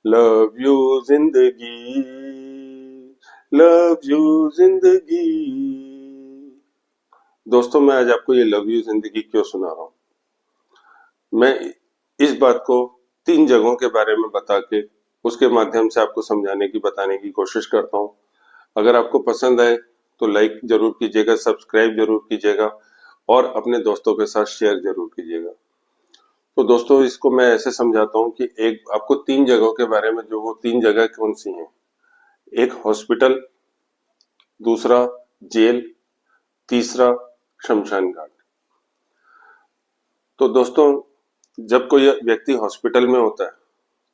Love you जिंदगी, love you जिंदगी। दोस्तों, मैं आज आपको ये लव यू जिंदगी क्यों सुना रहा हूं। मैं इस बात को 3 जगहों के बारे में बता के उसके माध्यम से आपको समझाने की बताने की कोशिश करता हूं। अगर आपको पसंद आए तो लाइक जरूर कीजिएगा, सब्सक्राइब जरूर कीजिएगा और अपने दोस्तों के साथ शेयर जरूर कीजिएगा। तो दोस्तों, इसको मैं ऐसे समझाता हूँ कि एक आपको 3 जगहों के बारे में, जो वो 3 जगह कौन सी हैं। एक हॉस्पिटल, दूसरा जेल, तीसरा शमशान घाट। तो दोस्तों, जब कोई व्यक्ति हॉस्पिटल में होता है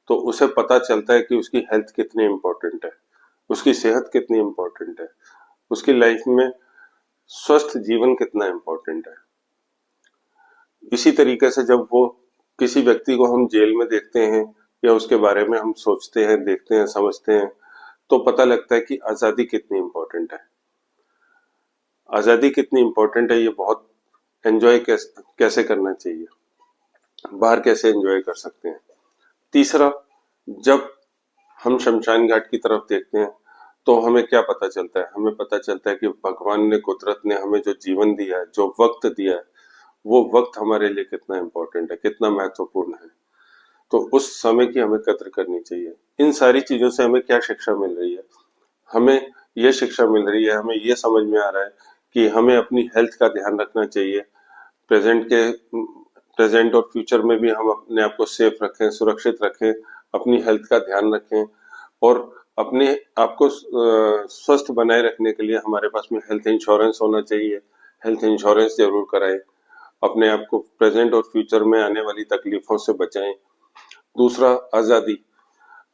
तो उसे पता चलता है कि उसकी हेल्थ कितनी इम्पोर्टेंट है, उसकी सेहत कितनी इम्पोर्टेंट है, उसकी लाइफ में स्वस्थ जीवन कितना इम्पोर्टेंट है। इसी तरीके से जब वो किसी व्यक्ति को हम जेल में देखते हैं या उसके बारे में हम सोचते हैं, देखते हैं, समझते हैं, तो पता लगता है कि आजादी कितनी इम्पोर्टेंट है। आजादी कितनी इम्पोर्टेंट है, ये बहुत एंजॉय कैसे करना चाहिए, बाहर कैसे एंजॉय कर सकते हैं। तीसरा, जब हम शमशान घाट की तरफ देखते हैं तो हमें क्या पता चलता है। हमें पता चलता है कि भगवान ने, कुदरत ने हमें जो जीवन दिया है, जो वक्त दिया है, वो वक्त हमारे लिए कितना इम्पोर्टेंट है, कितना महत्वपूर्ण है। तो उस समय की हमें कद्र करनी चाहिए। इन सारी चीजों से हमें क्या शिक्षा मिल रही है। हमें ये शिक्षा मिल रही है, हमें ये समझ में आ रहा है कि हमें अपनी हेल्थ का ध्यान रखना चाहिए। प्रेजेंट और फ्यूचर में भी हम अपने आप को सेफ रखें, सुरक्षित रखें, अपनी हेल्थ का ध्यान रखें और अपने आप को स्वस्थ बनाए रखने के लिए हमारे पास में हेल्थ इंश्योरेंस होना चाहिए। हेल्थ इंश्योरेंस जरूर कराएं। अपने आप को प्रेजेंट और फ्यूचर में आने वाली तकलीफों से बचाएं। दूसरा, आजादी।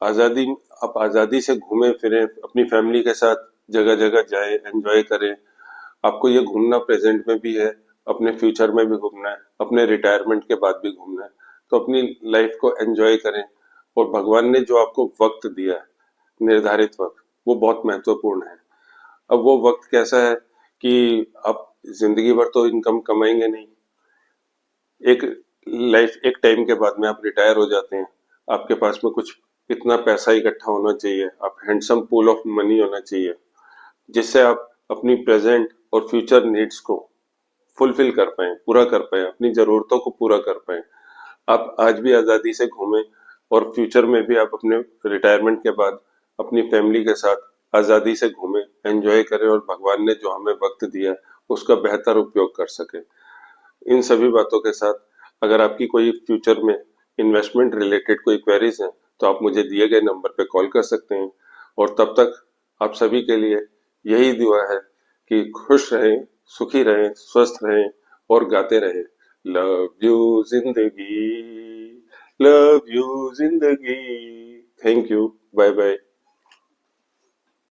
आजादी, आप आजादी से घूमें फिरें, अपनी फैमिली के साथ जगह जगह जाएं, एंजॉय करें। आपको ये घूमना प्रेजेंट में भी है, अपने फ्यूचर में भी घूमना है, अपने रिटायरमेंट के बाद भी घूमना है। तो अपनी लाइफ को एंजॉय करें। और भगवान ने जो आपको वक्त दिया है, निर्धारित वक्त, वो बहुत महत्वपूर्ण है। अब वो वक्त कैसा है कि आप जिंदगी भर तो इनकम कमाएंगे नहीं। एक एक टाइम के बाद में आप रिटायर हो जाते हैं। आपके पास में कुछ इतना पैसा इकट्ठा होना चाहिए, आप हैंडसम पूल ऑफ मनी होना चाहिए, जिससे आप अपनी प्रेजेंट और फ्यूचर नीड्स को फुलफिल कर पाए, पूरा कर पाए, अपनी जरूरतों को पूरा कर पाए। आप आज भी आजादी से घूमें और फ्यूचर में भी आप अपने रिटायरमेंट के बाद अपनी फैमिली के साथ आजादी से घूमें, एंजॉय करें और भगवान ने जो हमें वक्त दिया है उसका बेहतर उपयोग कर सके। इन सभी बातों के साथ, अगर आपकी कोई फ्यूचर में इन्वेस्टमेंट रिलेटेड कोई क्वेरीज हैं तो आप मुझे दिए गए नंबर पे कॉल कर सकते हैं। और तब तक आप सभी के लिए यही दुआ है कि खुश रहें, सुखी रहें, स्वस्थ रहें और गाते रहें, लव यू जिंदगी, लव यू जिंदगी। Thank you, bye bye.